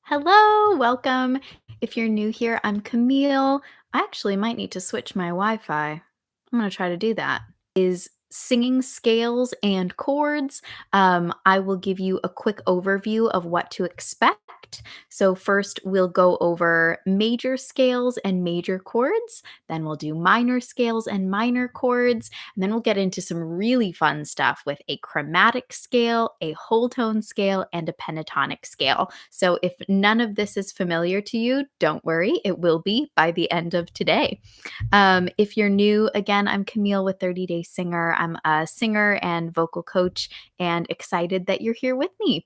Hello, welcome. If you're new here, I'm Camille. I actually might need to switch my Wi-Fi. I'm going to try to do that. Is singing scales and chords. I will give you a quick overview of what to expect. So first we'll go over major scales and major chords. Then we'll do minor scales and minor chords. And then we'll get into some really fun stuff with a chromatic scale, a whole tone scale, and a pentatonic scale. So if none of this is familiar to you, don't worry, it will be by the end of today. If you're new, again, I'm Camille with 30 Day Singer. I'm a singer and vocal coach and excited that you're here with me.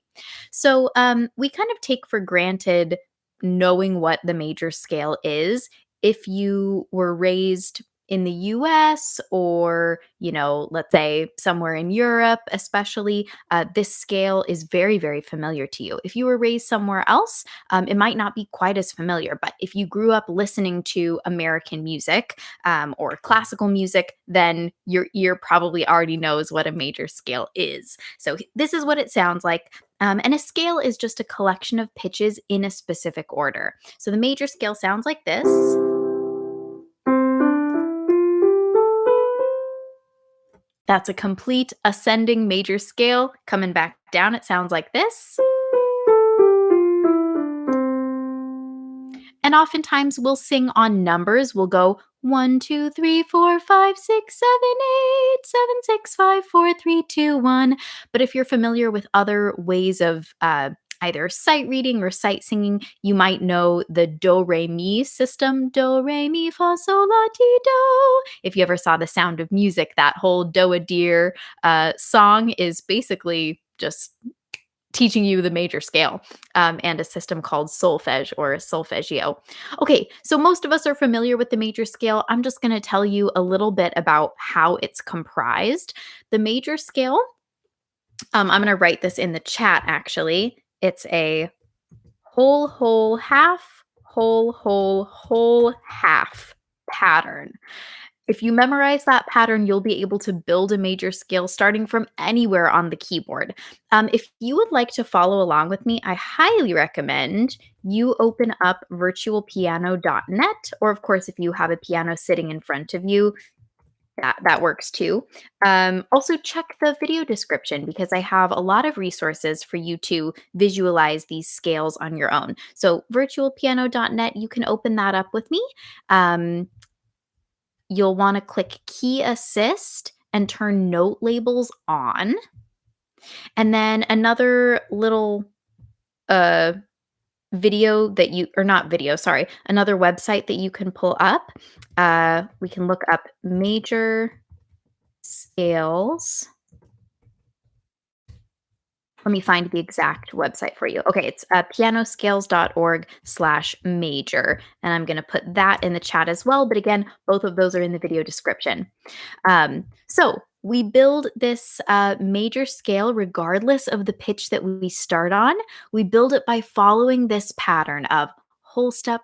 So, we kind of take for granted knowing what the major scale is. If you were raised in the US or, let's say somewhere in Europe, especially, this scale is very, very familiar to you. If you were raised somewhere else, it might not be quite as familiar. But if you grew up listening to American music or classical music, then your ear probably already knows what a major scale is. So this is what it sounds like. And a scale is just a collection of pitches in a specific order. So the major scale sounds like this. That's a complete ascending major scale. Coming back down, it sounds like this. And oftentimes we'll sing on numbers. We'll go 1, 2, 3, 4, 5, 6, 7, 8, 7, 6, 5, 4, 3, 2, 1. But if you're familiar with other ways of either sight reading or sight singing, you might know the do re mi system. Do re mi fa sol la ti do. If you ever saw The Sound of Music, that whole do a deer song is basically just teaching you the major scale and a system called solfege or solfeggio. Okay, so most of us are familiar with the major scale. I'm just going to tell you a little bit about how it's comprised. The major scale, I'm going to write this in the chat actually. It's a whole, whole, half, whole, whole, whole, half pattern. If you memorize that pattern, you'll be able to build a major scale starting from anywhere on the keyboard. If you would like to follow along with me, I highly recommend you open up virtualpiano.net, or of course, if you have a piano sitting in front of you, that works too. Also, check the video description because I have a lot of resources for you to visualize these scales on your own. So, virtualpiano.net, you can open that up with me. You'll want to click Key Assist and turn note labels on. And then another little video that you, or not video, sorry, another website that you can pull up. We can look up major scales. Let me find the exact website for you. Okay, it's pianoscales.org/major. And I'm going to put that in the chat as well. But again, both of those are in the video description. So we build this major scale regardless of the pitch that we start on. We build it by following this pattern of whole step,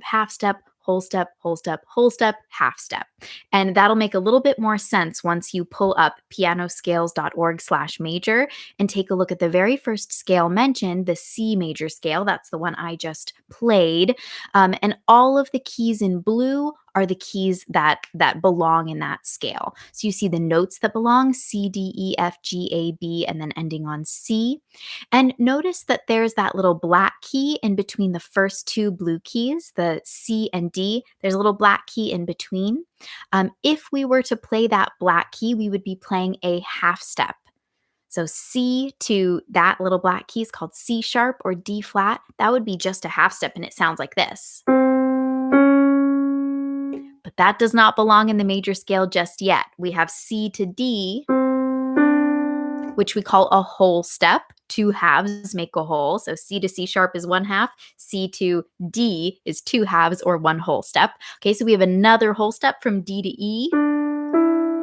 half step, whole step, whole step, whole step, half step. And that'll make a little bit more sense once you pull up pianoscales.org/major and take a look at the very first scale mentioned, the C major scale. That's the one I just played. And all of the keys in blue are the keys that belong in that scale. So you see the notes that belong, C, D, E, F, G, A, B, and then ending on C. And notice that there's that little black key in between the first two blue keys, the C and D. There's a little black key in between. If we were to play that black key, we would be playing a half step. So C to that little black key is called C sharp or D flat. That would be just a half step, and it sounds like this. But that does not belong in the major scale just yet. We have C to D, which we call a whole step. Two halves make a whole. So C to C sharp is one half. C to D is two halves or one whole step. Okay, so we have another whole step from D to E.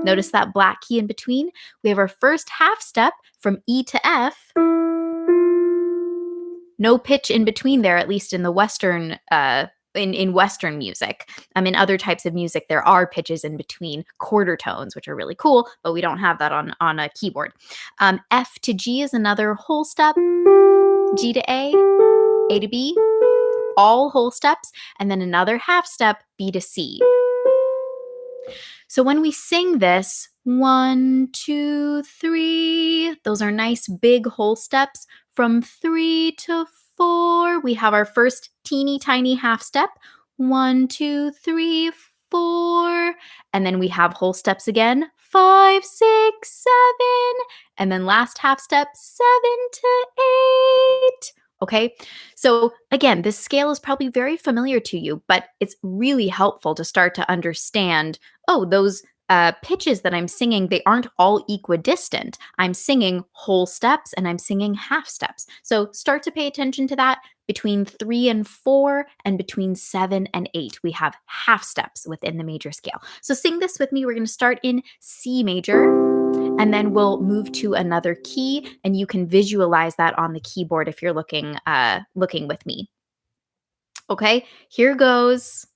Notice that black key in between. We have our first half step from E to F. No pitch in between there, at least in the Western in Western music. In other types of music, there are pitches in between quarter tones, which are really cool, but we don't have that on a keyboard. F to G is another whole step. G to A. A to B, all whole steps, and then another half step, B to C. So when we sing this, 1, 2, 3, those are nice big whole steps. From 3 to 4, we have our first teeny tiny half step. 1, 2, 3, 4. And then we have whole steps again. 5, 6, 7. And then last half step, 7 to 8. Okay, so again, this scale is probably very familiar to you, but it's really helpful to start to understand, oh, those pitches that I'm singing, they aren't all equidistant. I'm singing whole steps and I'm singing half steps. So start to pay attention to that. Between 3 and 4 and between 7 and 8, we have half steps within the major scale. So sing this with me. We're going to start in C major. And then we'll move to another key, and you can visualize that on the keyboard if you're looking with me. Okay, here goes.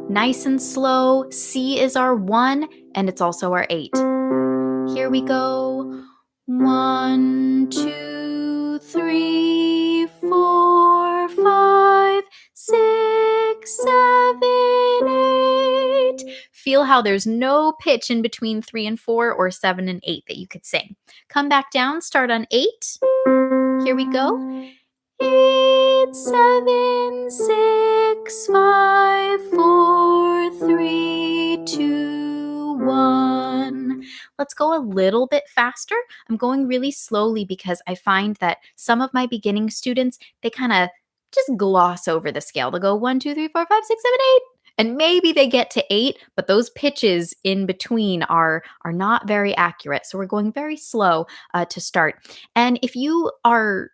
Nice and slow. C is our 1, and it's also our 8. Here we go. 1, 2, 3, 4, 5, 6, 7, 8. Feel how there's no pitch in between 3 and 4 or 7 and 8 that you could sing. Come back down, start on 8. Here we go. 8, 7, 6, 5, 4, 3, 2, 1. Let's go a little bit faster. I'm going really slowly because I find that some of my beginning students, they kind of just gloss over the scale. They'll go 1, 2, 3, 4, 5, 6, 7, 8. And maybe they get to 8, but those pitches in between are not very accurate. So we're going very slow to start. And if you are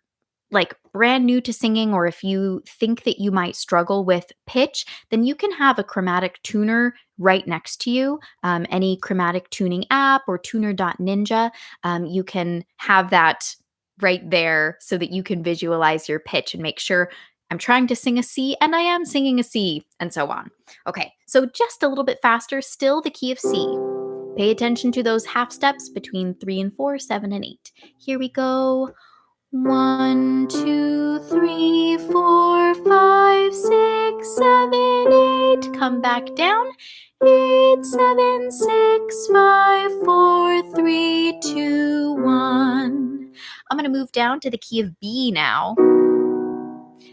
like brand new to singing, or if you think that you might struggle with pitch, then you can have a chromatic tuner right next to you. Any chromatic tuning app or tuner.ninja, you can have that right there so that you can visualize your pitch and make sure I'm trying to sing a C and I am singing a C, and so on. Okay, so just a little bit faster, still the key of C. Pay attention to those half steps between 3 and 4, 7 and 8. Here we go. 1, 2, 3, 4, 5, 6, 7, 8. Come back down. 8, 7, 6, 5, 4, 3, 2, 1. I'm going to move down to the key of B now.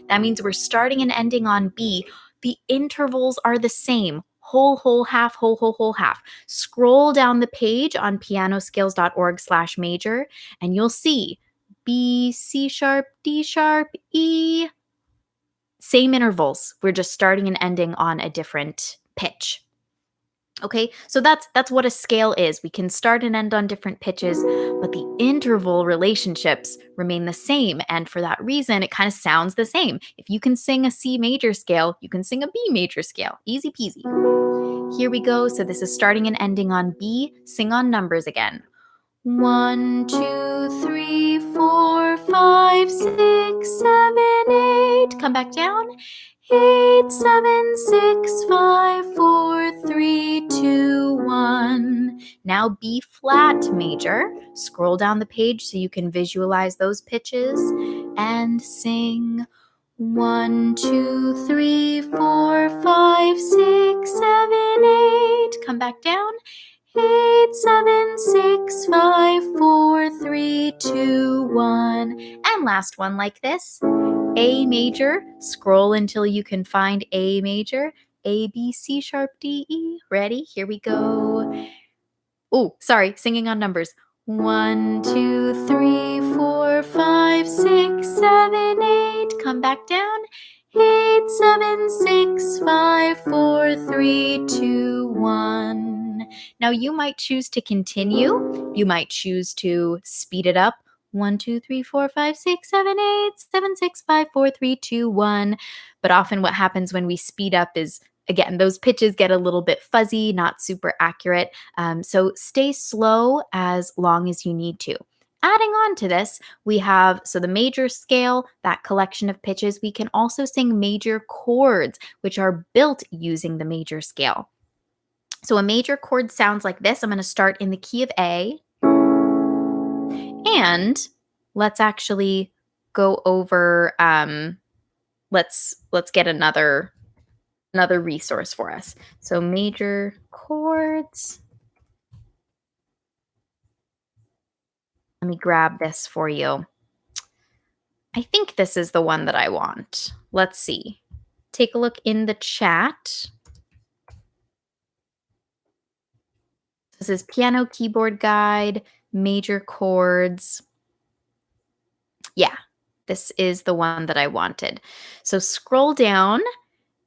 That means we're starting and ending on B. The intervals are the same. Whole, half, whole, half. Scroll down the page on pianoscales.org/major, and you'll see B, C sharp, D sharp, E. Same intervals. We're just starting and ending on a different pitch. Okay, so that's what a scale is. We can start and end on different pitches, but the interval relationships remain the same. And for that reason, it kind of sounds the same. If you can sing a C major scale, you can sing a B major scale. Easy peasy. Here we go. So this is starting and ending on B. Sing on numbers again. 1, 2, 3, 4, 5, 6, 7, 8. Come back down. 8, 7, 6, 5, 4, 3, 2, 1. Now B flat major. Scroll down the page so you can visualize those pitches and sing 1, 2, 3, 4, 5, 6, 7, 8. Come back down. 8, 7, 6, 5, 4, 3, 2, 1. And last one like this. A major. Scroll until you can find A major. A, B, C sharp, D, E. Ready? Here we go. Oh, sorry, singing on numbers. 1, 2, 3, 4, 5, 6, 7, 8. Come back down. 8, 7, 6, 5, 4, 3, 2, 1. Now you might choose to continue. You might choose to speed it up. 1, 2, 3, 4, 5, 6, 7, 8, 7, 6, 5, 4, 3, 2, 1. But often what happens when we speed up is, again, those pitches get a little bit fuzzy, not super accurate. So stay slow as long as you need to. Adding on to this, we have, so the major scale, that collection of pitches. We can also sing major chords, which are built using the major scale. So a major chord sounds like this. I'm going to start in the key of A. And let's actually go over, let's get another resource for us. So major chords. Let me grab this for you. I think this is the one that I want. Let's see. Take a look in the chat. This is piano keyboard guide, major chords. Yeah, this is the one that I wanted. So scroll down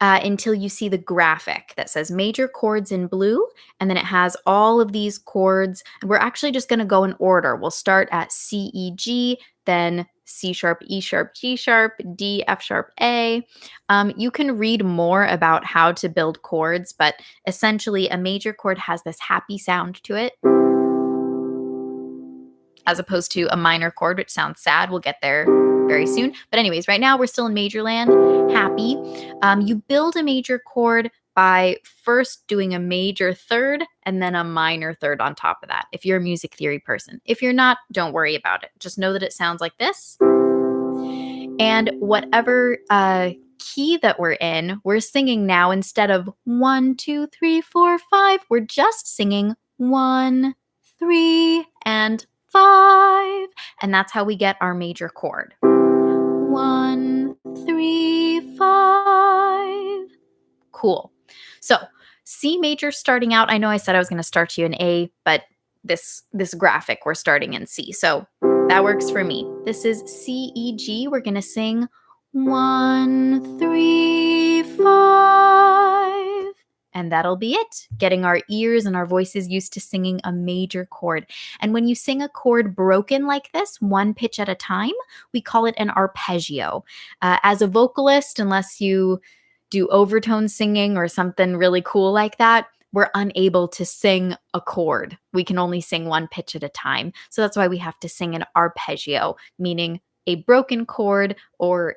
until you see the graphic that says major chords in blue, and then it has all of these chords. We're actually just going to go in order. We'll start at C, E, G, then C sharp, E sharp, G sharp, D, F sharp, A. You can read more about how to build chords, but essentially a major chord has this happy sound to it, as opposed to a minor chord, which sounds sad. We'll get there very soon. But anyways, right now we're still in major land, happy. You build a major chord by first doing a major third and then a minor third on top of that, if you're a music theory person. If you're not, don't worry about it. Just know that it sounds like this. And whatever key that we're in, we're singing now instead of 1, 2, 3, 4, 5. We're just singing 1, 3, and 5. And that's how we get our major chord. 1, 3, 5. Cool. So C major starting out. I know I said I was going to start you in A, but this graphic we're starting in C. So that works for me. This is C, E, G. We're going to sing 1, 3, 5. And that'll be it. Getting our ears and our voices used to singing a major chord. And when you sing a chord broken like this, one pitch at a time, we call it an arpeggio. As a vocalist, unless you do overtone singing or something really cool like that, we're unable to sing a chord. We can only sing one pitch at a time. So that's why we have to sing an arpeggio, meaning a broken chord or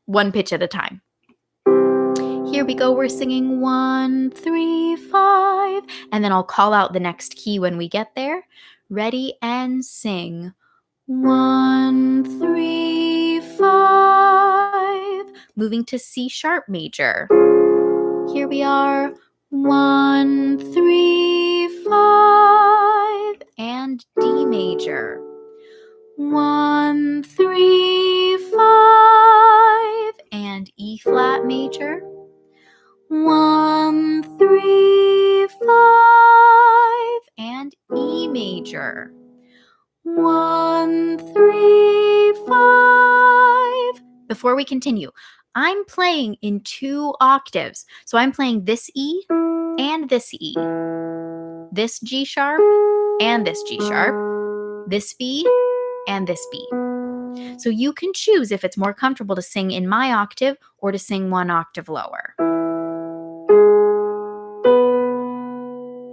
one pitch at a time. Here we go. We're singing 1, 3, 5. And then I'll call out the next key when we get there. Ready and sing. 1, 3, 5. Moving to C sharp major. Here we are. 1, 3, 5. And D major. 1, 3, 5. And E flat major. 1, 3, 5. And E major. 1, 3, 5. Before we continue, I'm playing in 2 octaves. So I'm playing this E and this E, this G sharp and this G sharp, this B and this B. So you can choose if it's more comfortable to sing in my octave or to sing 1 octave lower.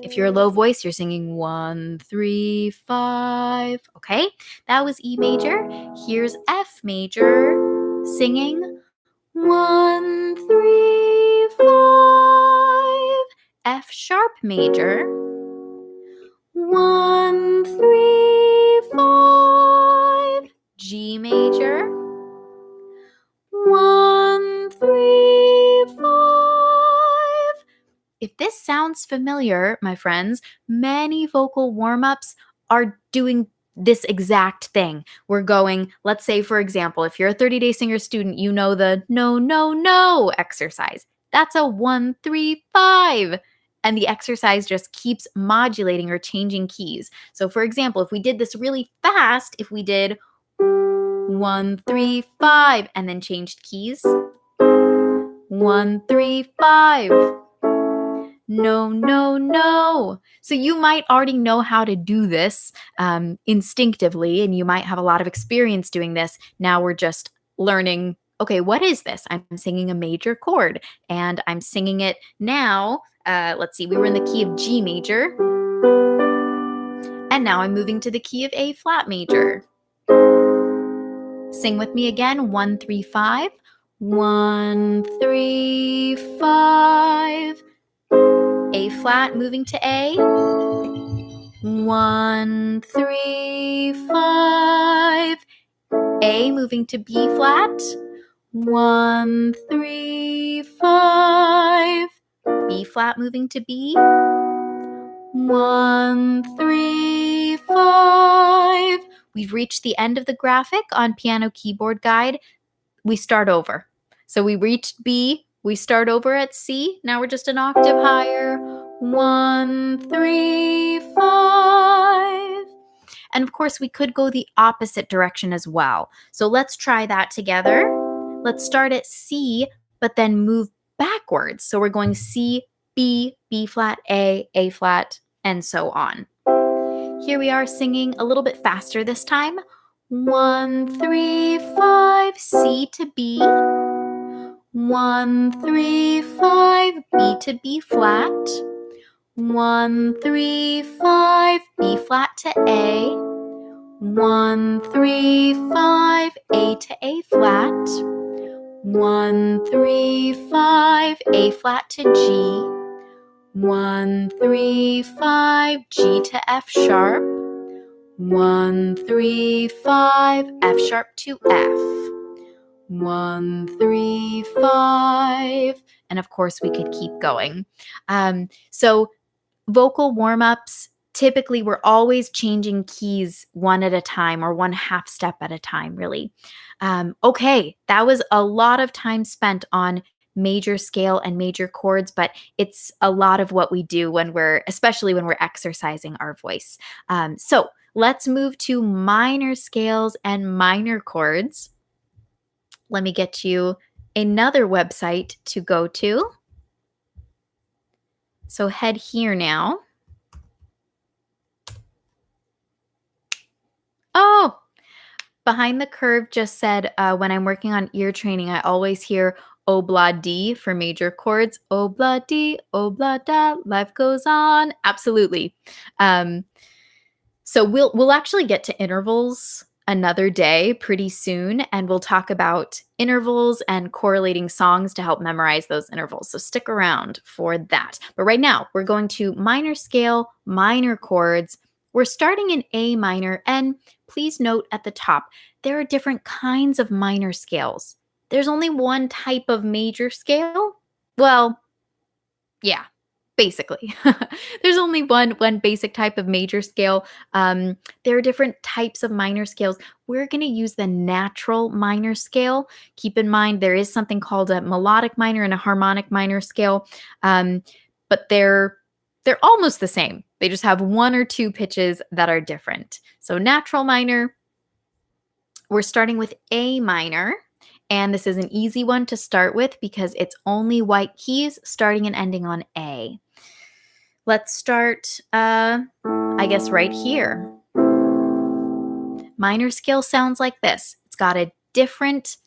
If you're a low voice, you're singing 1, 3, 5. Okay, that was E major. Here's F major, singing 1, 3, 5. F sharp major. 1, 3, 5. G major. 1, 3, 5. If this sounds familiar, my friends, many vocal warm-ups are doing this exact thing. We're going, let's say, for example, if you're a 30-day singer student, you know the no, no, no exercise. That's a 1, 3, 5. And the exercise just keeps modulating or changing keys. So for example, if we did this really fast, if we did 1, 3, 5, and then changed keys, 1, 3, 5. No, no, no. So you might already know how to do this instinctively, and you might have a lot of experience doing this. Now we're just learning, okay, what is this? I'm singing a major chord, and I'm singing it now. Let's see, we were in the key of G major, and now I'm moving to the key of A flat major. Sing with me again, 1, 3, 5. 1, 3, 5. A flat, moving to A. 1, 3, 5. A moving to B flat. 1, 3, 5. B flat moving to B. 1, 3, 5. We've reached the end of the graphic on Piano Keyboard Guide. We start over. So we reached B, we start over at C. Now we're just an octave higher. 1, 3, 5. And of course, we could go the opposite direction as well. So let's try that together. Let's start at C, but then move backwards. So we're going C, B, B flat, A flat, and so on. Here we are singing a little bit faster this time. 1, 3, 5, C to B. 1, 3, 5, B to B flat. 1, 3, 5, B flat to A. 1, 3, 5, A to A flat. 1, 3, 5, A flat to G. 1, 3, 5, G to F sharp. 1, 3, 5, F sharp to F. 1, 3, 5. And of course, we could keep going. So vocal warm-ups, typically we're always changing keys one at a time or one half step at a time, really. Okay, that was a lot of time spent on major scale and major chords, but it's a lot of what we do especially when we're exercising our voice. So let's move to minor scales and minor chords. Let me get you another website to go to. So head here now. Oh, Behind the Curve just said, when I'm working on ear training, I always hear obla D for major chords. Obla D, obla da, life goes on. Absolutely. So we'll actually get to intervals another day pretty soon, and we'll talk about intervals and correlating songs to help memorize those intervals. So stick around for that. But right now, we're going to minor scale, minor chords. We're starting in A minor, and please note at the top, there are different kinds of minor scales. There's only one type of major scale. Well, yeah, basically. There's only one basic type of major scale. There are different types of minor scales. We're going to use the natural minor scale. Keep in mind there is something called a melodic minor and a harmonic minor scale, but they're almost the same. They just have one or two pitches that are different. So natural minor, we're starting with A minor. And this is an easy one to start with because it's only white keys starting and ending on A. Let's start, I guess, right here. Minor scale sounds like this. It's got a different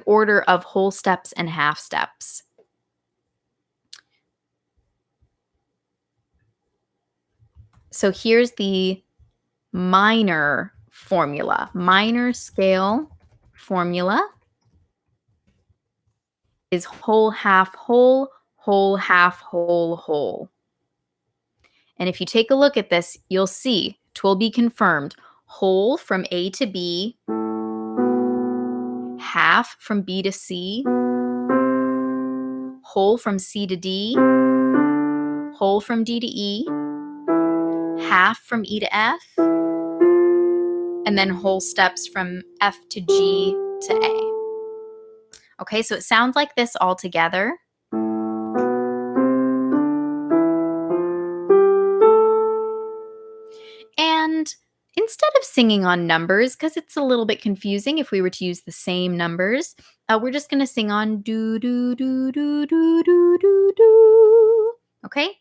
order of whole steps and half steps. So here's the minor formula. Minor scale formula is whole, half, whole, whole, half, whole, whole. And if you take a look at this, you'll see, 'twill be confirmed, whole from A to B, half from B to C, whole from C to D, whole from D to E, half from E to F, and then whole steps from F to G to A. Okay, so it sounds like this all together. And instead of singing on numbers, because it's a little bit confusing if we were to use the same numbers, we're just going to sing on do, do, do, do, do, do, do, do. Okay?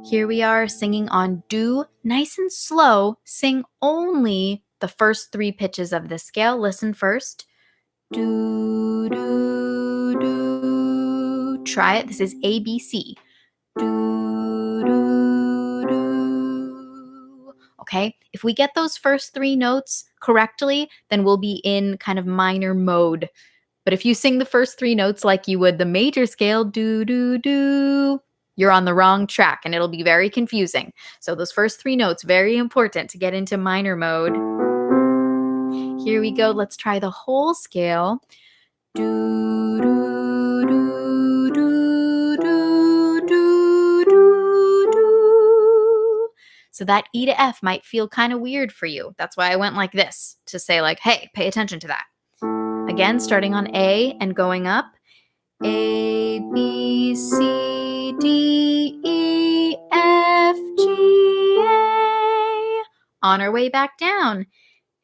Here we are singing on do, nice and slow. Sing only the first three pitches of the scale. Listen first. Do, do, do. Try it. This is A, B, C. Do, do, do. Okay, if we get those first three notes correctly, then we'll be in kind of minor mode. But if you sing the first three notes like you would the major scale, do, do, do, you're on the wrong track and it'll be very confusing. So those first three notes, very important to get into minor mode. Here we go. Let's try the whole scale. Do, do, do, do, do, do, do, do. So that E to F might feel kind of weird for you. That's why I went like this, to say like, hey, pay attention to that. Again, starting on A and going up. A, B, C, D, E, F, G, A. On our way back down.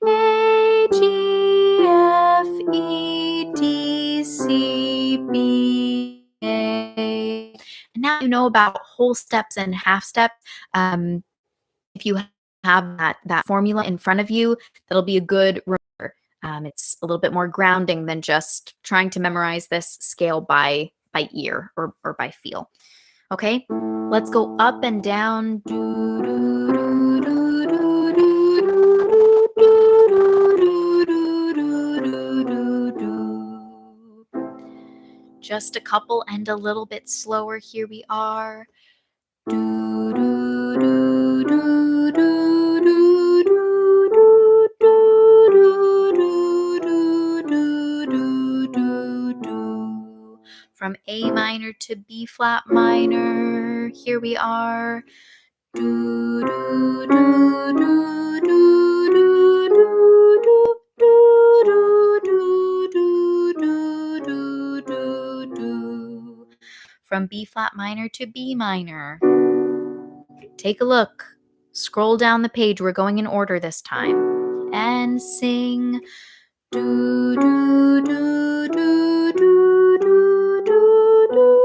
A, G, F, E, D, C, B, A. And now you know about whole steps and half steps. If you have that formula in front of you, that'll be a good reminder. It's a little bit more grounding than just trying to memorize this scale by ear or by feel. Okay, let's go up and down. Just a couple and a little bit slower. Here we are. From A minor to B flat minor, here we are. From B flat minor to B minor. Take a look. Scroll down the page. We're going in order this time. And sing. Do, do, do, do, do, do, do, do,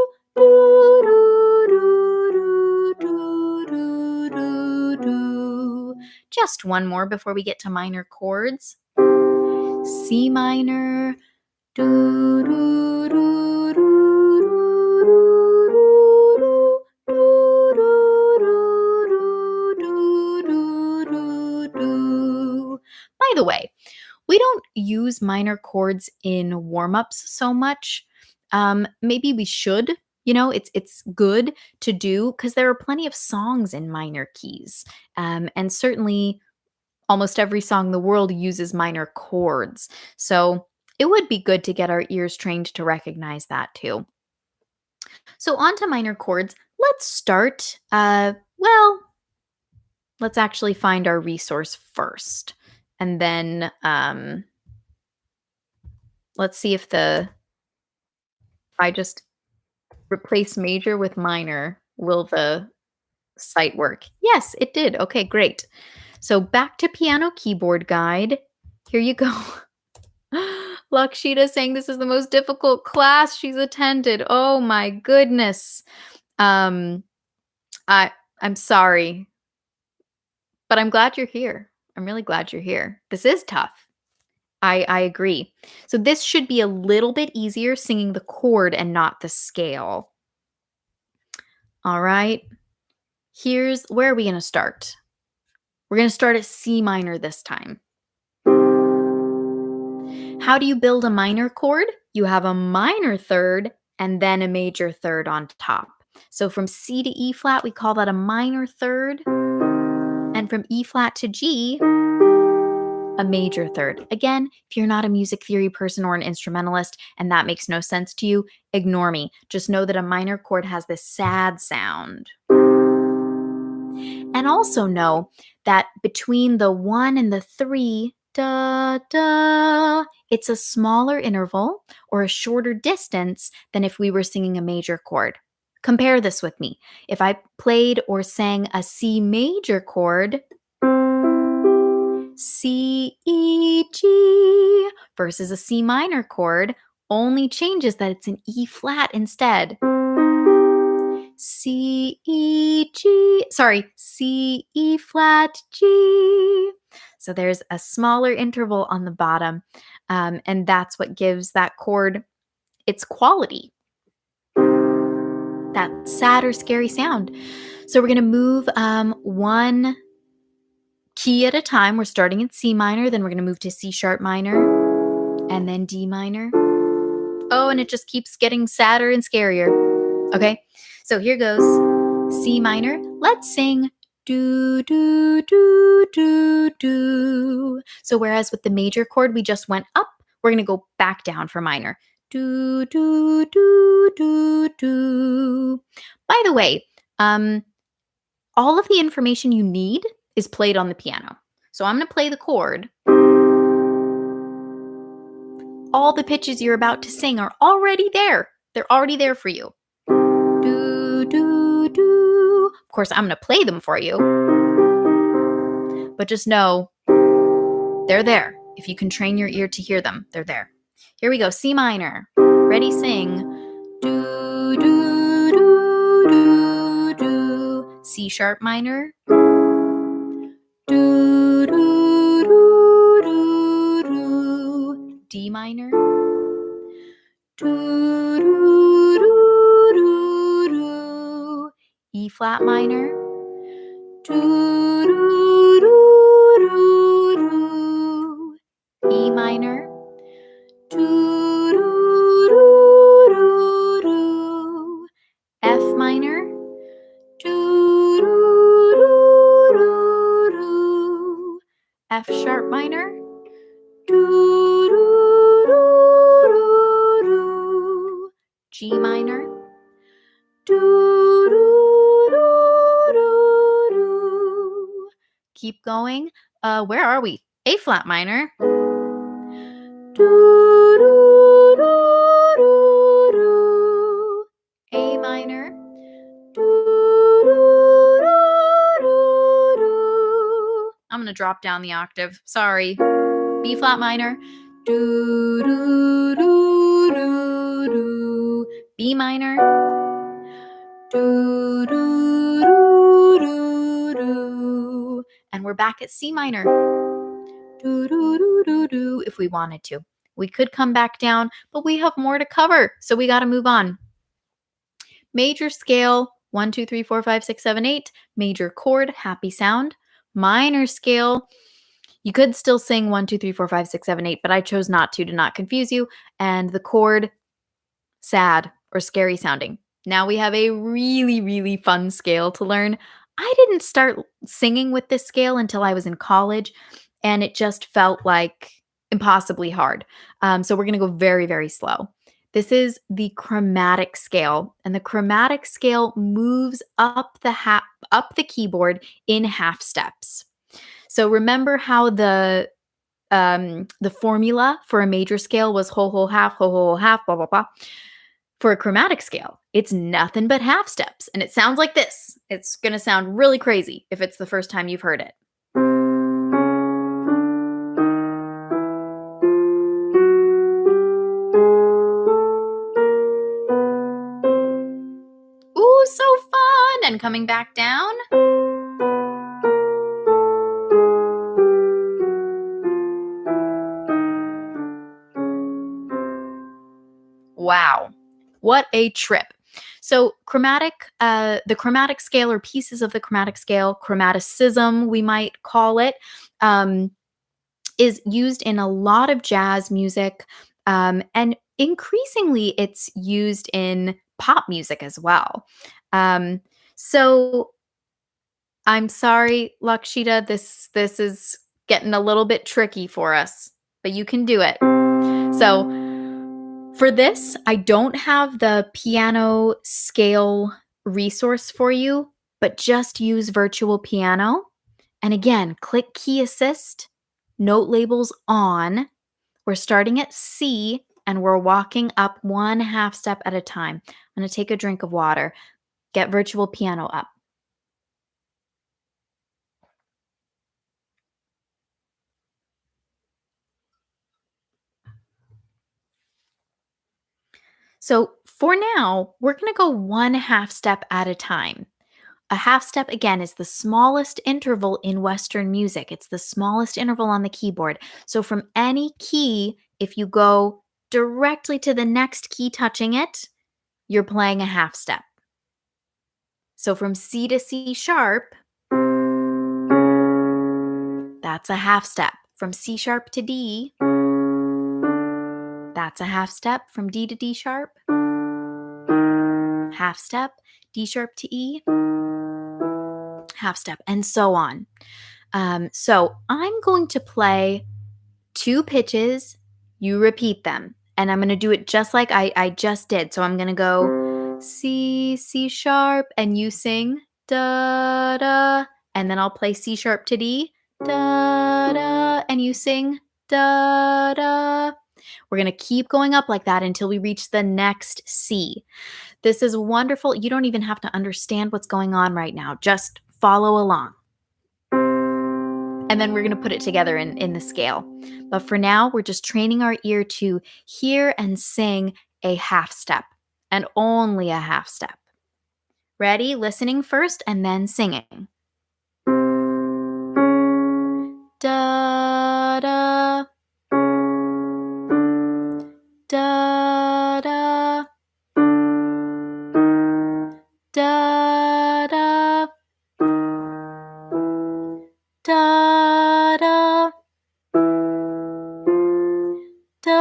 do, do, do, do, do. Just one more before we get to minor chords. C minor. Do, do, do, do, By the way, we don't use minor chords in warm-ups so much. Maybe we should. You know, it's good to do because there are plenty of songs in minor keys. And certainly almost every song in the world uses minor chords. So it would be good to get our ears trained to recognize that too. So on to minor chords. Let's start, let's actually find our resource first. And then let's see if I just replace major with minor, will the site work? Yes, it did. Okay, great. So back to piano keyboard guide. Here you go. Lakshita saying this is the most difficult class she's attended. Oh my goodness. I'm sorry, but I'm glad you're here. I'm really glad you're here. This is tough. I agree. So this should be a little bit easier singing the chord and not the scale. All right. Here's where are we going to start? We're going to start at C minor this time. How do you build a minor chord? You have a minor third and then a major third on top. So from C to E flat, we call that a minor third. And from E flat to G, a major third. Again, if you're not a music theory person or an instrumentalist and that makes no sense to you, ignore me. Just know that a minor chord has this sad sound. And also know that between the 1 and the 3, da, da, it's a smaller interval or a shorter distance than if we were singing a major chord. Compare this with me. If I played or sang a C major chord, C, E, G, versus a C minor chord, only changes that it's an E flat instead. C, E, flat, G. So there's a smaller interval on the bottom, and that's what gives that chord its quality. That sad or scary sound. So we're going to move one key at a time. We're starting in C minor, then we're going to move to C sharp minor, and then D minor. Oh, and it just keeps getting sadder and scarier. Okay, so here goes C minor. Let's sing Do, do, do, do, do. So whereas with the major chord, we just went up, we're going to go back down for minor. Do, do, do, do, do. By the way, all of the information you need is played on the piano. So I'm going to play the chord. All the pitches you're about to sing are already there. They're already there for you. Do, do, do. Of course, I'm going to play them for you. But just know they're there. If you can train your ear to hear them, they're there. Here we go. C minor. Ready, sing. Do, do, do, do, do. C sharp minor. Do, do, do, do, do. D minor. Do, do, do, do, do. E flat minor. Do, do, do, do, do. E minor. Do, do, do, do, do. F minor. Do, do, do, do, do. F sharp minor. Do, do, do, do, do. G minor. Do, do, do, do, do. Keep going. Where are we? A flat minor. Do, do, do, do, do. A minor. Do, do, do, do, do. I'm going to drop down the octave. Sorry. B flat minor. Do, do, do, do, do. B minor. Do, do, do, do, do. And we're back at C minor. Do, do, do, do, do, if we wanted to. We could come back down, but we have more to cover, so we got to move on. Major scale, 1, 2, 3, 4, 5, 6, 7, 8. Major chord, happy sound. Minor scale, you could still sing 1, 2, 3, 4, 5, 6, 7, 8, but I chose not confuse you. And the chord, sad or scary sounding. Now we have a really, really fun scale to learn. I didn't start singing with this scale until I was in college, and it just felt like impossibly hard. So we're going to go very, very slow. This is the chromatic scale, and the chromatic scale moves up the keyboard in half steps. So remember how the formula for a major scale was whole, half, whole, half, blah, blah, blah. For a chromatic scale, it's nothing but half steps, and it sounds like this. It's going to sound really crazy if it's the first time you've heard it. Ooh, so fun! And coming back down. Wow, what a trip. So the chromatic scale, or pieces of the chromatic scale, chromaticism we might call it, is used in a lot of jazz music, and increasingly it's used in pop music as well. So I'm sorry, Lakshita, this is getting a little bit tricky for us, but you can do it. So for this, I don't have the piano scale resource for you, but just use virtual piano. And again, click key assist, note labels on. We're starting at C and we're walking up one half step at a time. I'm going to take a drink of water. Get virtual piano up. So for now, we're going to go one half step at a time. A half step, again, is the smallest interval in Western music. It's the smallest interval on the keyboard. So from any key, if you go directly to the next key touching it, you're playing a half step. So from C to C sharp, that's a half step. From C sharp to D, that's a half step. From D to D sharp, half step. D sharp to E, half step, and so on. So I'm going to play 2 pitches, you repeat them, and I'm going to do it just like I just did. So I'm going to go C, C sharp, and you sing da da, and then I'll play C sharp to D, da da, and you sing da da. We're going to keep going up like that until we reach the next C. This is wonderful. You don't even have to understand what's going on right now. Just follow along. And then we're going to put it together in the scale. But for now, we're just training our ear to hear and sing a half step, and only a half step. Ready? Listening first and then singing. Da da da da da da da da da da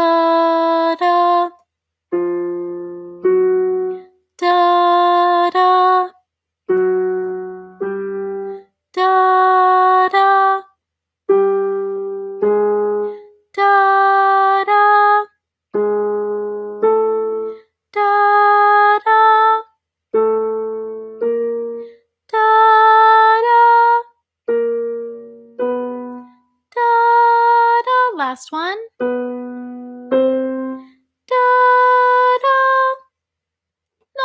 da da da da da da da da da. Last one. Da da.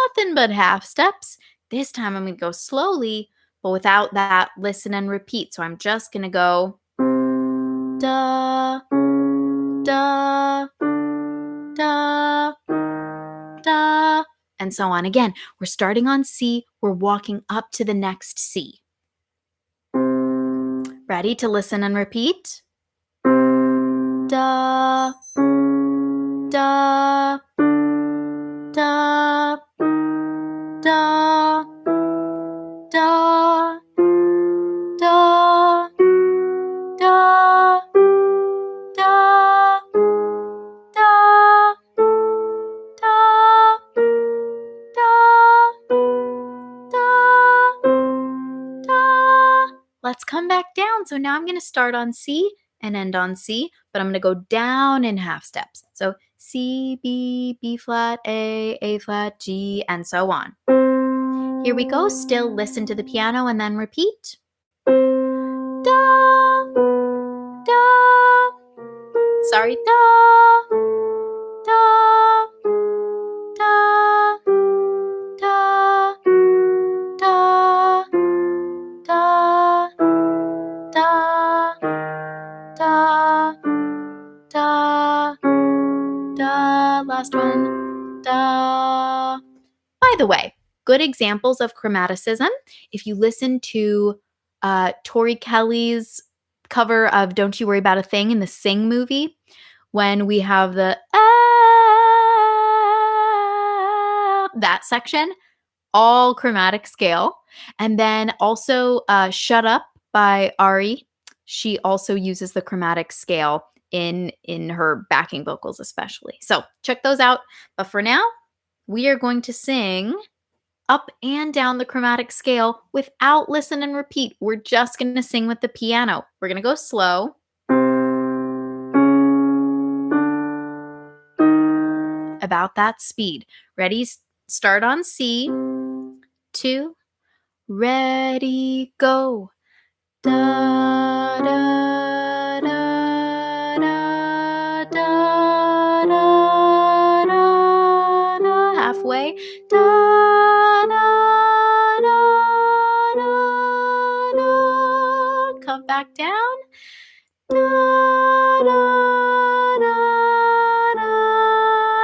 Nothing but half steps. This time I'm going to go slowly, but without that listen and repeat. So I'm just going to go da da da da, and so on. Again, we're starting on C. We're walking up to the next C. Ready to listen and repeat? Da da da da da da da da da da. Let's come back down. So now I'm going to start on C and end on C, but I'm going to go down in half steps. So C, B, B flat, A flat, G, and so on. Here we go. Still listen to the piano and then repeat. Da, da. Sorry, da, da, da, da, da, da, da, da, da, da. Last one. Da. By the way, good examples of chromaticism. If you listen to Tori Kelly's cover of Don't You Worry About a Thing in the Sing movie, when we have the that section, all chromatic scale. And then also Shut Up by Ari. She also uses the chromatic scale in her backing vocals especially. So check those out. But for now, we are going to sing up and down the chromatic scale without listen and repeat. We're just going to sing with the piano. We're going to go slow. About that speed. Ready? Start on C. 2. Ready, go. Da, da, da, da, da, da, da, da. Halfway. Da, da, da, da, da. Come back down. Da, da, da, da,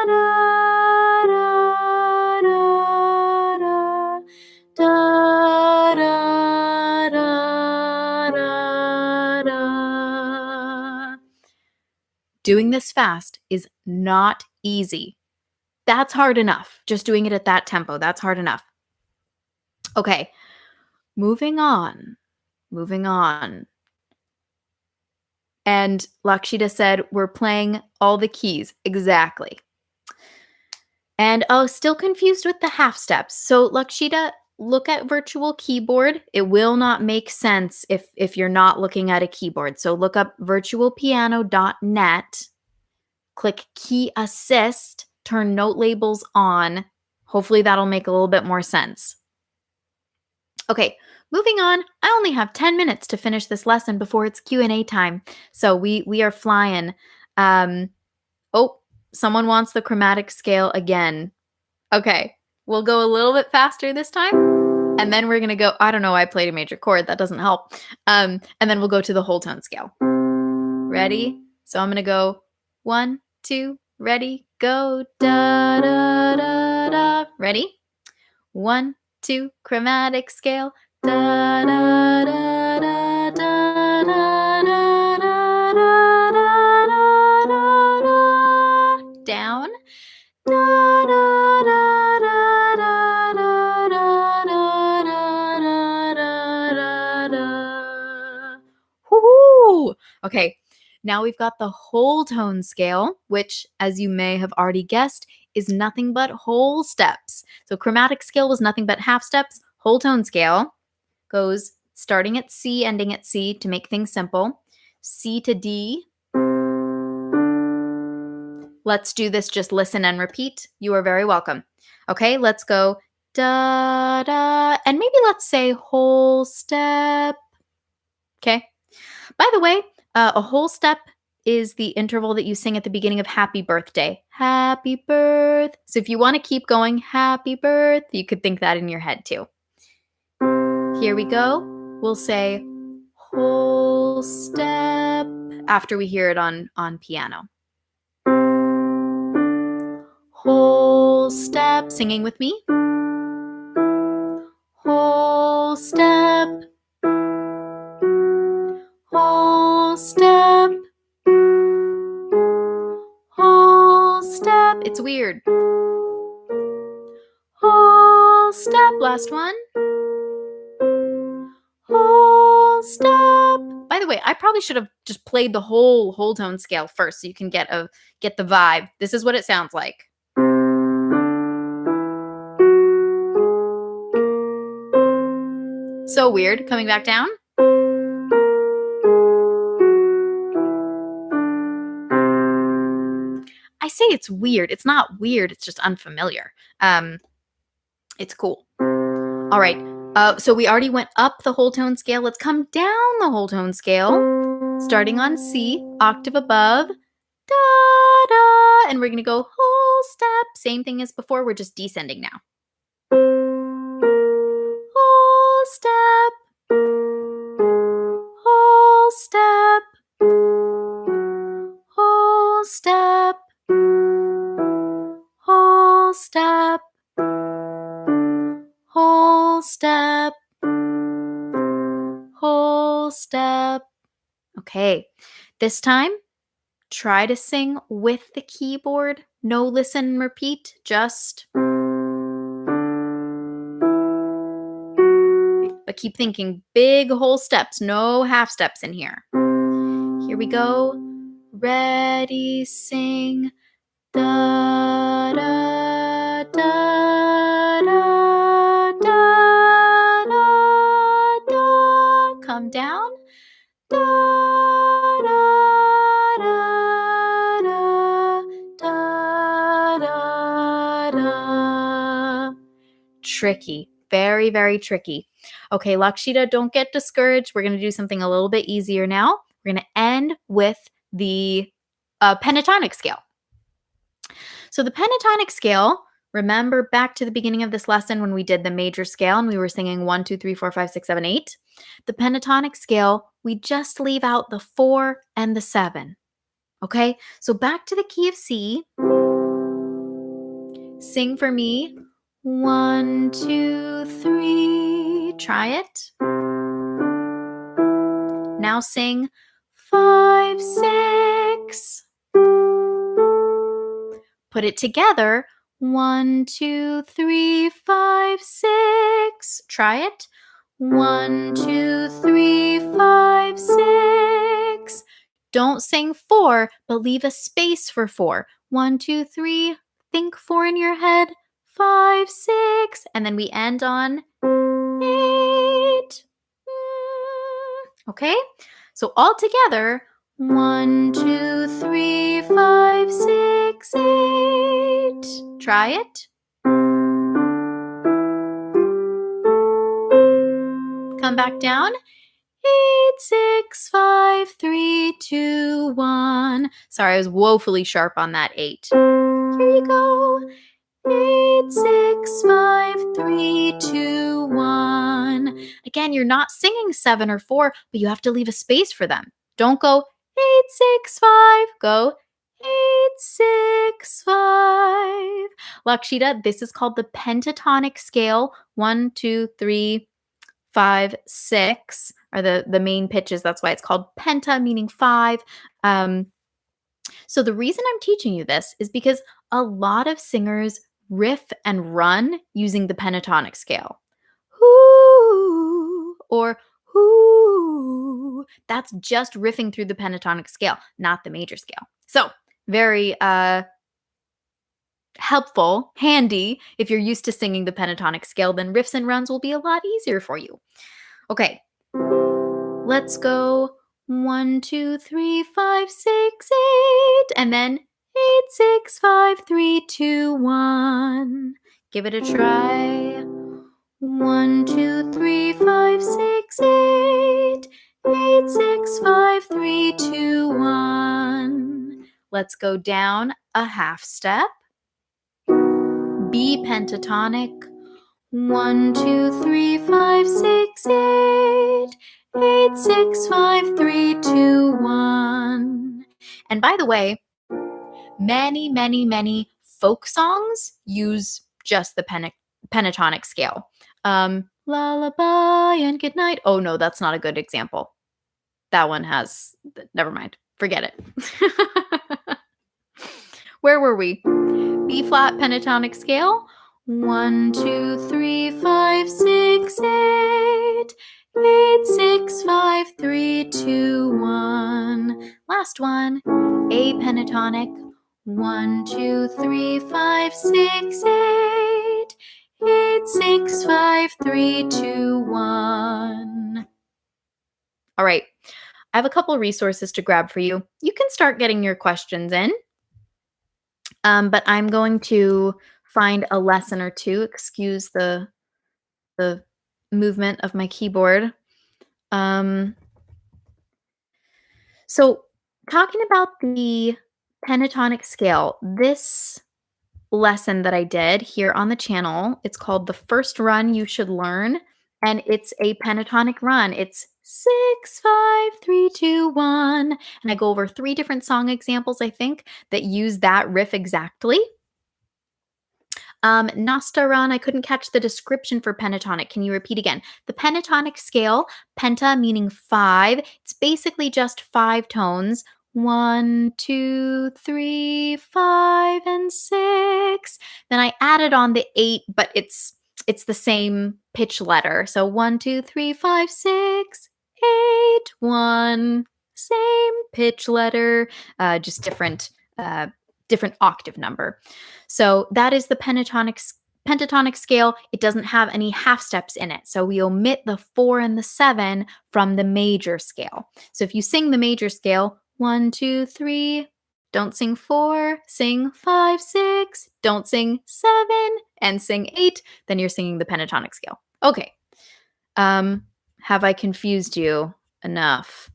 da, da, da, da, da, da. Doing this fast is not easy. That's hard enough. Just doing it at that tempo, that's hard enough. Okay, moving on. And Lakshita said, we're playing all the keys. Exactly. And still confused with the half steps. So Lakshita, look at virtual keyboard. It will not make sense if you're not looking at a keyboard. So look up virtualpiano.net, click key assist, turn note labels on. Hopefully that'll make a little bit more sense. Okay, moving on. I only have 10 minutes to finish this lesson before it's Q&A time. So we are flying. Oh, someone wants the chromatic scale again. Okay, we'll go a little bit faster this time. And then we're going to go, I don't know why I played a major chord. That doesn't help. And then we'll go to the whole tone scale. Ready? So I'm going to go 1, 2, ready, go, da, da, da, da. Ready? 1, 2, chromatic scale. Da, da, da, da, da, da, da, da, da, da, da, da. Down. Da, da, da, da, da, da, da, da, da, da, da, da. Woo-hoo! Okay, now we've got the whole tone scale, which, as you may have already guessed, is nothing but whole steps. So chromatic scale was nothing but half steps. Whole tone scale goes starting at C, ending at C to make things simple. C to D. Let's do this, just listen and repeat. You are very welcome. Okay, let's go da, da, and maybe let's say whole step. Okay. By the way, a whole step is the interval that you sing at the beginning of Happy Birthday. Happy birth. So if you want to keep going, happy birth, you could think that in your head too. Here we go. We'll say whole step after we hear it on piano. Whole step, singing with me. Whole step. Whole step. Whole step. It's weird. Whole step. Last one. Whole step. By the way, I probably should have just played the whole tone scale first so you can get the vibe. This is what it sounds like. So weird. Coming back down. I say it's weird. It's not weird. It's just unfamiliar. It's cool. All right. So we already went up the whole tone scale. Let's come down the whole tone scale. Starting on C, octave above. Da, da. And we're going to go whole step. Same thing as before. We're just descending now. Whole step. Whole step. Whole step. Whole step. Whole step. Whole step. Okay, this time, try to sing with the keyboard. No listen and repeat, just. But keep thinking big whole steps, no half steps in here. Here we go. Ready, sing. Da, da, da, da, da, da, da. Come down. Da, da, da, da, da, da. Tricky. Very, very tricky. Okay, Lakshita, don't get discouraged. We're going to do something a little bit easier now. We're going to end with the pentatonic scale. So the pentatonic scale, remember back to the beginning of this lesson when we did the major scale and we were singing 1, 2, 3, 4, 5, 6, 7, 8. The pentatonic scale, we just leave out the 4 and the 7. Okay, so back to the key of C. Sing for me. 1, 2, 3. Try it. Now sing 5, 6. Put it together. 1, 2, 3, 5, 6. Try it. 1, 2, 3, 5, 6. Don't sing 4, but leave a space for 4. 1, 2, 3. Think 4 in your head. 5, 6, and then we end on 8. Okay? So all together, 1, 2, 3, 5, 6, 8. Try it. Come back down. 8, 6, 5, 3, 2, 1. Sorry, I was woefully sharp on that 8. Here you go. 8, 6, 5, 3, 2, 1. Again, you're not singing 7 or 4, but you have to leave a space for them. Don't go 8, 6, 5. Go 8, 6, 5. Lakshita, this is called the pentatonic scale. 1, 2, 3, 5, 6 are the main pitches. That's why it's called penta, meaning 5. So the reason I'm teaching you this is because a lot of singers riff and run using the pentatonic scale. Whoo, or whoo. That's just riffing through the pentatonic scale, not the major scale. So very helpful, handy. If you're used to singing the pentatonic scale, then riffs and runs will be a lot easier for you. Okay, let's go 1, 2, 3, 5, 6, 8, and then 8, 6, 5, 3, 2, 1. Give it a try. 1, 2, 3, 5, 6, 8, 8, 6, 5, 3, 2, 1. Let's go down a half step. B pentatonic. 1, 2, 3, 5, 6, 8, 8, 6, 5, 3, 2, 1. And by the way, many folk songs use just the pentatonic scale. Lullaby and good night. Oh no, that's not a good example. That one has, never mind. Forget it. Where were we? B flat pentatonic scale. 1, 2, 3, 5, 6, 8, 8, 6, 5, 3, 2, 1. Last one. A pentatonic. 1, 2, 3, 5, 6, 8, 8, 6, 5, 3, 2, 1. All right. I have a couple resources to grab for you. You can start getting your questions in. But I'm going to find a lesson or two. Excuse the movement of my keyboard. So talking about the pentatonic scale, this lesson that I did here on the channel, it's called The First Run You Should Learn, and it's a pentatonic run. It's 6, 5, 3, 2, 1. And I go over 3 different song examples, I think, that use that riff exactly. Nasta Run, I couldn't catch the description for pentatonic. Can you repeat again? The pentatonic scale, penta meaning 5. It's basically just 5 tones. 1, 2, 3, 5, and 6. Then I added on the 8, but it's the same pitch letter. So 1, 2, 3, 5, 6, 8, 1. Same pitch letter, just different octave number. So that is the pentatonic scale. It doesn't have any half steps in it. So we omit the 4 and the 7 from the major scale. So if you sing the major scale, 1, 2, 3, don't sing 4, sing 5, 6, don't sing 7, and sing 8, then you're singing the pentatonic scale. Okay. Have I confused you enough?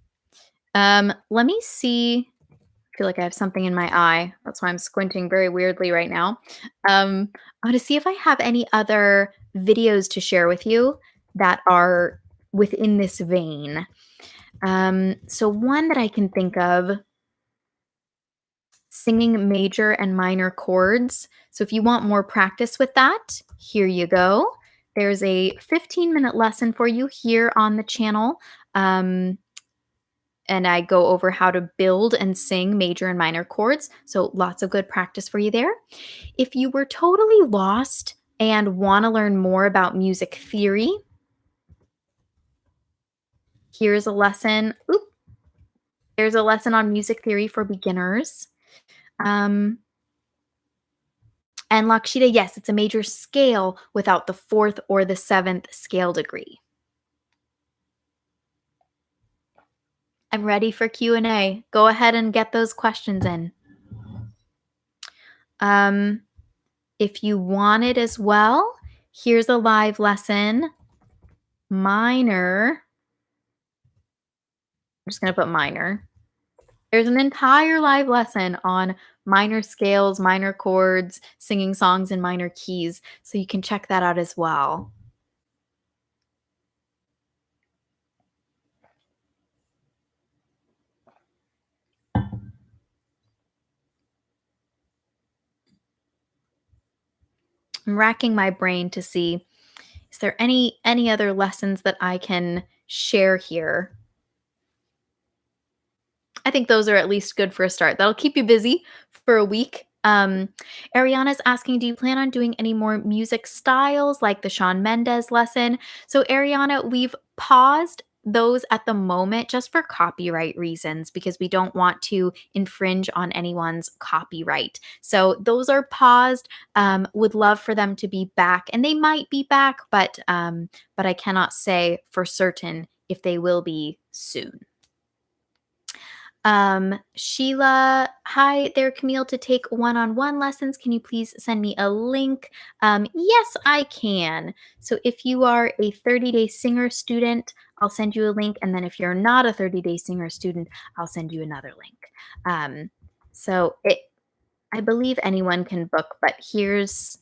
Let me see. I feel like I have something in my eye. That's why I'm squinting very weirdly right now. I'm going to see if I have any other videos to share with you that are within this vein. So one that I can think of, singing major and minor chords. So if you want more practice with that, here you go. There's a 15-minute lesson for you here on the channel. And I go over how to build and sing major and minor chords. So lots of good practice for you there. If you were totally lost and want to learn more about music theory, here's a lesson. There's a lesson on music theory for beginners. And Lakshita, yes, it's a major scale without the fourth or the seventh scale degree. I'm ready for Q&A. Go ahead and get those questions in. If you want it as well, here's a live lesson. Minor. I'm just going to put minor. There's an entire live lesson on minor scales, minor chords, singing songs in minor keys, so you can check that out as well. I'm racking my brain to see, is there any other lessons that I can share here? I think those are at least good for a start. That'll keep you busy for a week. Ariana's asking, do you plan on doing any more music styles like the Shawn Mendes lesson? So Ariana, we've paused those at the moment just for copyright reasons because we don't want to infringe on anyone's copyright. So those are paused. Would love for them to be back, and they might be back, but I cannot say for certain if they will be soon. Sheila, hi there, Camille, to take one-on-one lessons. Can you please send me a link? Yes, I can. So if you are a 30-day singer student, I'll send you a link. And then if you're not a 30-day singer student, I'll send you another link. I believe anyone can book, but here's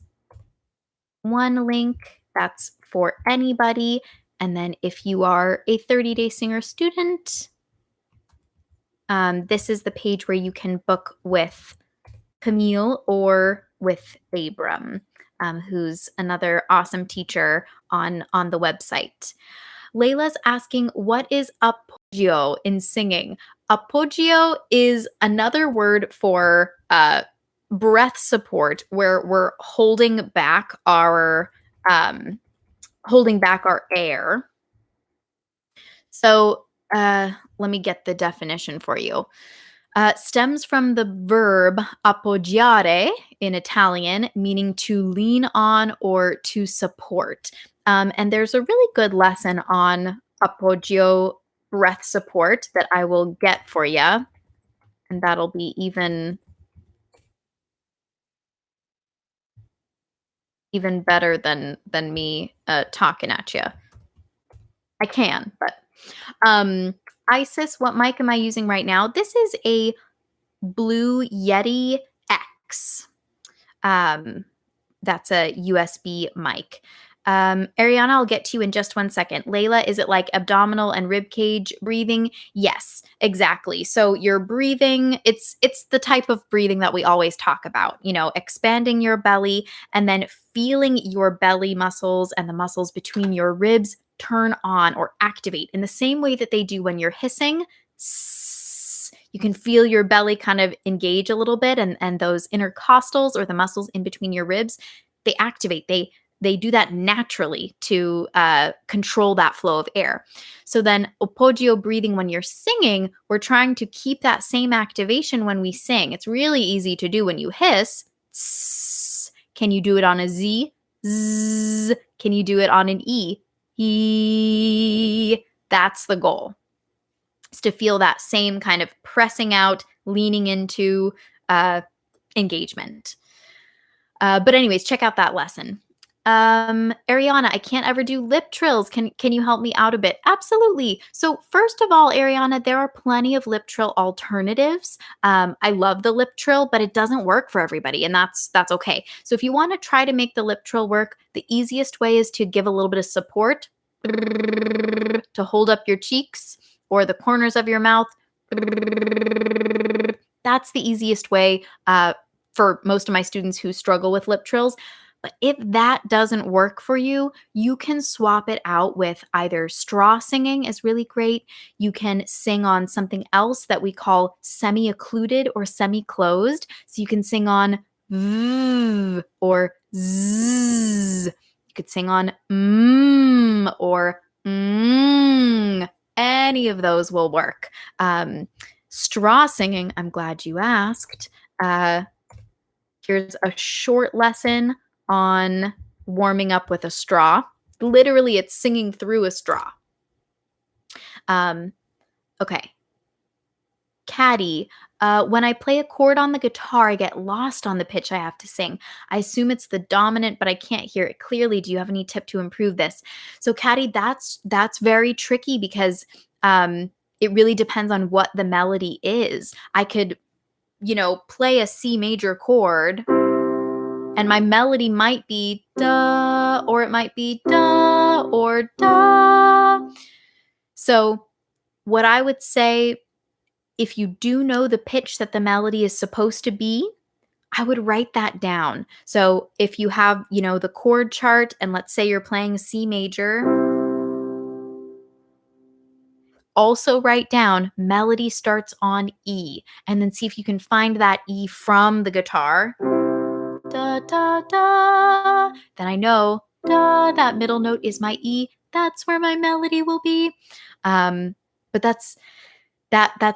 one link that's for anybody. And then if you are a 30-day singer student, this is the page where you can book with Camille or with Abram, who's another awesome teacher on the website. Layla's asking, what is apogeo in singing? Apogeo is another word for breath support, where we're holding back our air. So let me get the definition for you. Stems from the verb appoggiare in Italian, meaning to lean on or to support. And there's a really good lesson on appoggio breath support that I will get for you. And that'll be even better than me talking at you. I can, but Isis, what mic am I using right now? This is a Blue Yeti X. That's a USB mic. Ariana, I'll get to you in just one second. Layla, is it like abdominal and rib cage breathing? Yes, exactly. So you're breathing, it's the type of breathing that we always talk about, expanding your belly and then feeling your belly muscles and the muscles between your ribs turn on or activate in the same way that they do when you're hissing. You can feel your belly kind of engage a little bit, and those intercostals or the muscles in between your ribs, they activate. They do that naturally to control that flow of air. So then apogeo breathing, when you're singing, we're trying to keep that same activation when we sing. It's really easy to do when you hiss. Can you do it on a Z? Zzz. Can you do it on an E? E. That's the goal. Is to feel that same kind of pressing out, leaning into engagement. But anyways, check out that lesson. Ariana, I can't ever do lip trills. Can you help me out a bit? Absolutely. So first of all, Ariana, there are plenty of lip trill alternatives. I love the lip trill, but it doesn't work for everybody, and that's okay. So if you want to try to make the lip trill work, the easiest way is to give a little bit of support to hold up your cheeks or the corners of your mouth. That's the easiest way for most of my students who struggle with lip trills. But if that doesn't work for you, you can swap it out with either straw singing is really great. You can sing on something else that we call semi-occluded or semi-closed. So you can sing on v or z. You could sing on or any of those will work. Straw singing, I'm glad you asked. Here's a short lesson on warming up with a straw. Literally, it's singing through a straw. Okay. Caddy, when I play a chord on the guitar, I get lost on the pitch I have to sing. I assume it's the dominant, but I can't hear it clearly. Do you have any tip to improve this? So, Caddy, that's very tricky because it really depends on what the melody is. I could, play a C major chord, and my melody might be da, or it might be da or da. So, what I would say, if you do know the pitch that the melody is supposed to be, I would write that down. So if you have, the chord chart, and let's say you're playing C major, also write down melody starts on E, and then see if you can find that E from the guitar. Da, da, da. Then I know, da, that middle note is my E. That's where my melody will be. But that's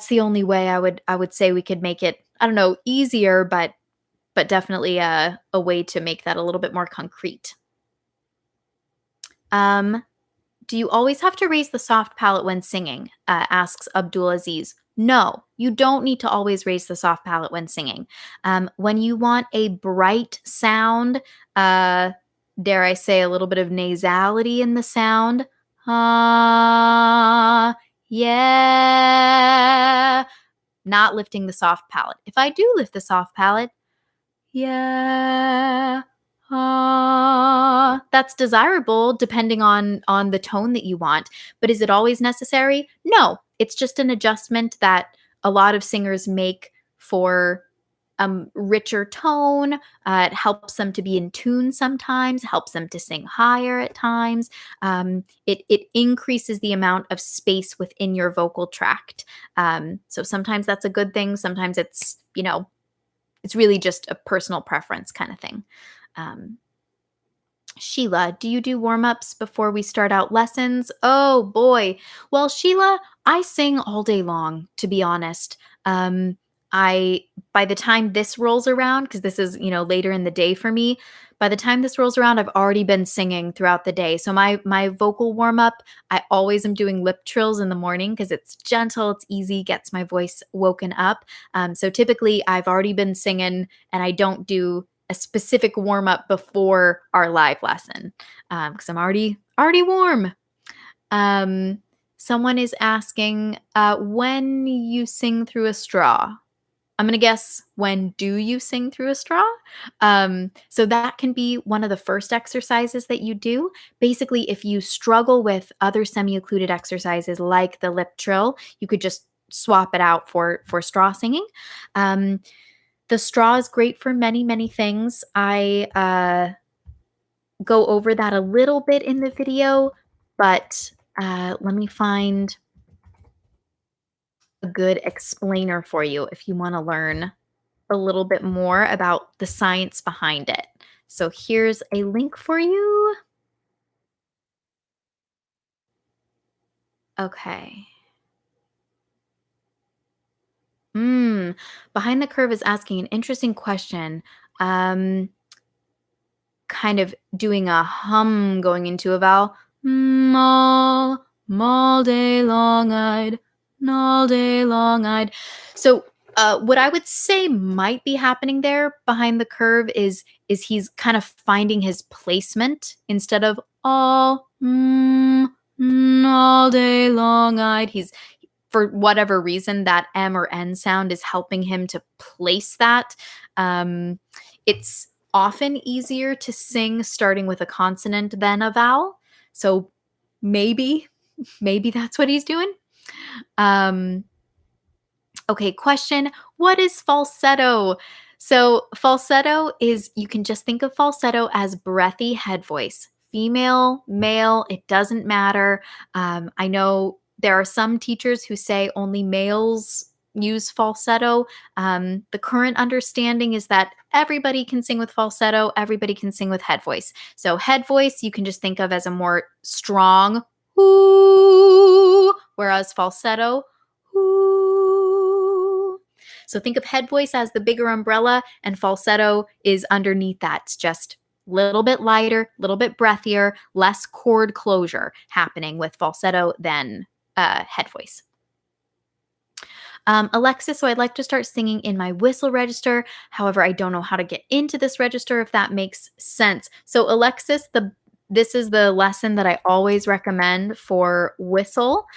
the only way I would say we could make it, I don't know, easier, but definitely a way to make that a little bit more concrete. Do you always have to raise the soft palate when singing? Asks Abdul Aziz. No, you don't need to always raise the soft palate when singing. When you want a bright sound, dare I say a little bit of nasality in the sound, yeah, not lifting the soft palate. If I do lift the soft palate, yeah, that's desirable depending on the tone that you want. But is it always necessary? No, it's just an adjustment that a lot of singers make for richer tone. It helps them to be in tune sometimes, helps them to sing higher at times. It increases the amount of space within your vocal tract. So sometimes that's a good thing. Sometimes it's, it's really just a personal preference kind of thing. Sheila, do you do warm-ups before we start out lessons? Oh boy. Well, Sheila, I sing all day long, to be honest. By the time this rolls around, because this is, later in the day for me, by the time this rolls around, I've already been singing throughout the day. So my vocal warm-up, I always am doing lip trills in the morning because it's gentle, it's easy, gets my voice woken up. So typically I've already been singing, and I don't do a specific warm-up before our live lesson because I'm already warm. Someone is asking when you sing through a straw. I'm going to guess, when do you sing through a straw? So that can be one of the first exercises that you do. Basically, if you struggle with other semi-occluded exercises like the lip trill, you could just swap it out for straw singing. The straw is great for many, many things. I go over that a little bit in the video, but let me find a good explainer for you if you want to learn a little bit more about the science behind it. So here's a link for you. Okay. Behind the Curve is asking an interesting question. Kind of doing a hum going into a vowel. All day long-eyed, all day long-eyed. So what I would say might be happening there behind the curve is he's kind of finding his placement instead of all day long-eyed. He's, for whatever reason, that M or N sound is helping him to place that. It's often easier to sing starting with a consonant than a vowel. So maybe that's what he's doing. Okay, question. What is falsetto? So falsetto is, you can just think of falsetto as breathy head voice. Female, male, it doesn't matter. I know there are some teachers who say only males use falsetto. The current understanding is that everybody can sing with falsetto, everybody can sing with head voice. So head voice you can just think of as a more strong ooh, whereas falsetto ooh. So think of head voice as the bigger umbrella and falsetto is underneath that. It's just a little bit lighter, a little bit breathier, less chord closure happening with falsetto than head voice. Alexa, so I'd like to start singing in my whistle register. However, I don't know how to get into this register, if that makes sense. So, Alexis, this is the lesson that I always recommend for whistle.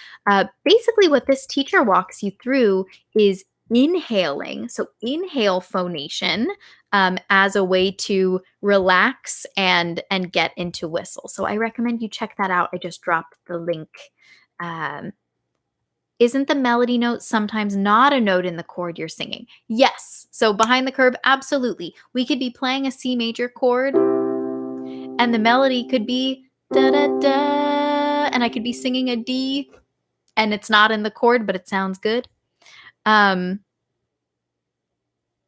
Basically, what this teacher walks you through is inhaling. So, inhale phonation as a way to relax and get into whistle. So, I recommend you check that out. I just dropped the link. Um, isn't the melody note sometimes not a note in the chord you're singing? Yes. So behind the curve, absolutely. We could be playing a C major chord and the melody could be da da da, and I could be singing a D and it's not in the chord, but it sounds good. Um,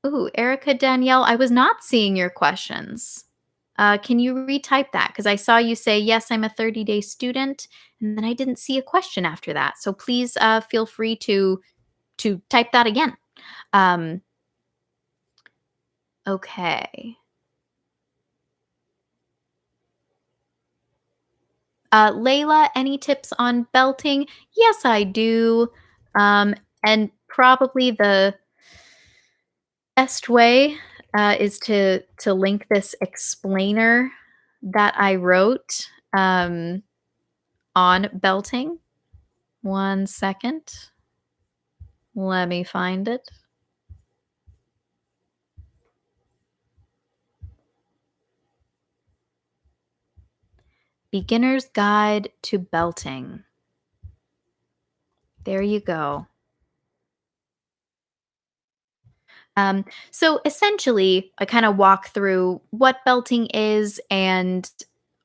ooh, Erica Danielle, I was not seeing your questions. Can you retype that? Because I saw you say, yes, I'm a 30-day student, and then I didn't see a question after that. So please feel free to type that again. Um, okay. Layla, any tips on belting? Yes, I do. And probably the best way is to link this explainer that I wrote on belting. One second. Let me find it. Beginner's Guide to Belting. There you go. So essentially, I kind of walk through what belting is, and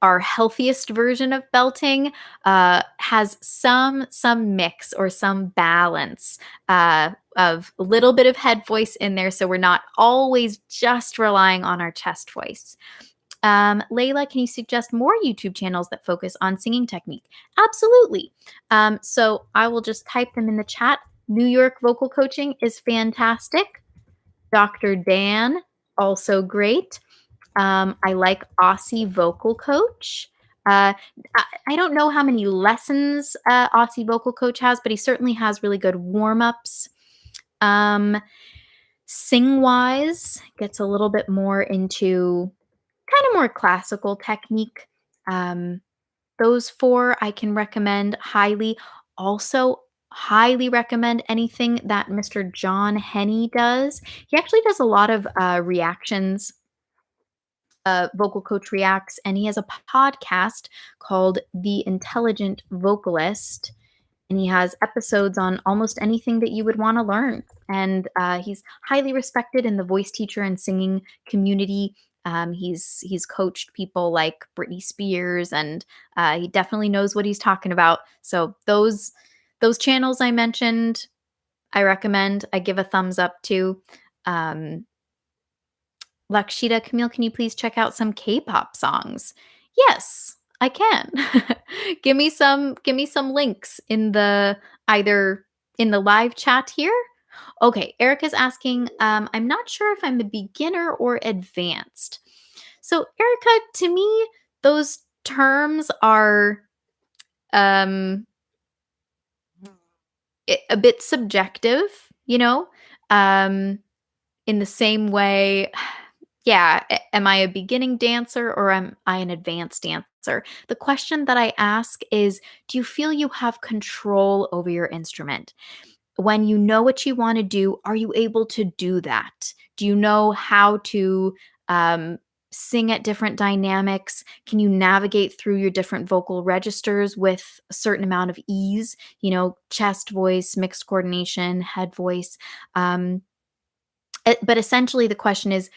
our healthiest version of belting has some mix or some balance of a little bit of head voice in there, so we're not always just relying on our chest voice. Layla, can you suggest more YouTube channels that focus on singing technique? Absolutely. So I will just type them in the chat. New York Vocal Coaching is fantastic. Dr. Dan, also great. I like Aussie Vocal Coach. I don't know how many lessons Aussie Vocal Coach has, but he certainly has really good warm ups. Sing Wise gets a little bit more into kind of more classical technique. Um, those four I can recommend highly. Also, highly recommend anything that Mr. John Henney does. He actually does a lot of reactions, vocal coach reacts, and he has a podcast called The Intelligent Vocalist. And he has episodes on almost anything that you would want to learn. And he's highly respected in the voice teacher and singing community. He's coached people like Britney Spears, and he definitely knows what he's talking about. So those channels I mentioned, I recommend. I give a thumbs up to. Um, Lakshita, Camille, can you please check out some K-pop songs? Yes, I can. Give me some links in the either in the live chat here. Okay, Erica's asking, I'm not sure if I'm a beginner or advanced. So, Erica, to me, those terms are um a bit subjective, you know? Um in the same way, yeah, am I a beginning dancer or am I an advanced dancer? The question that I ask is, do you feel you have control over your instrument? When you know what you want to do, are you able to do that? Do you know how to um, sing at different dynamics? Can you navigate through your different vocal registers with a certain amount of ease? Chest voice, mixed coordination, head voice. But essentially, the question is,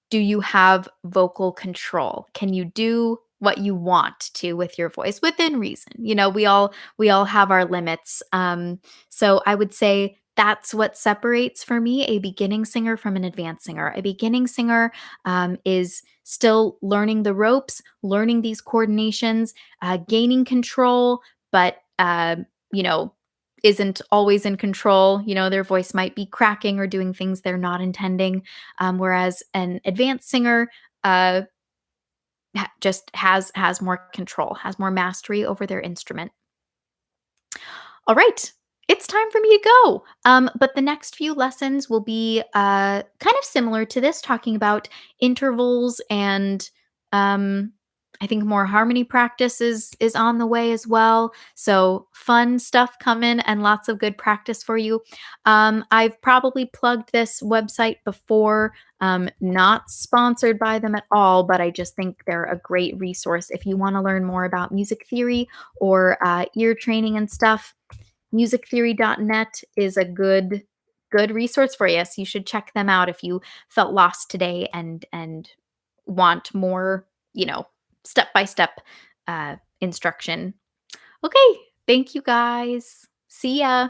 do you have vocal control? Can you do what you want to with your voice within reason? We all have our limits. So I would say that's what separates for me a beginning singer from an advanced singer. A beginning singer is still learning the ropes, learning these coordinations, gaining control, but you know isn't always in control. Their voice might be cracking or doing things they're not intending. Whereas an advanced singer uh, just has more control, has more mastery over their instrument. All right. It's time for me to go. But the next few lessons will be kind of similar to this, talking about intervals and um, I think more harmony practice is on the way as well. So fun stuff coming and lots of good practice for you. I've probably plugged this website before, not sponsored by them at all, but I just think they're a great resource if you want to learn more about music theory or ear training and stuff. Musictheory.net is a good resource for you. So you should check them out if you felt lost today and want more, step by step instruction. Okay, thank you guys. See ya.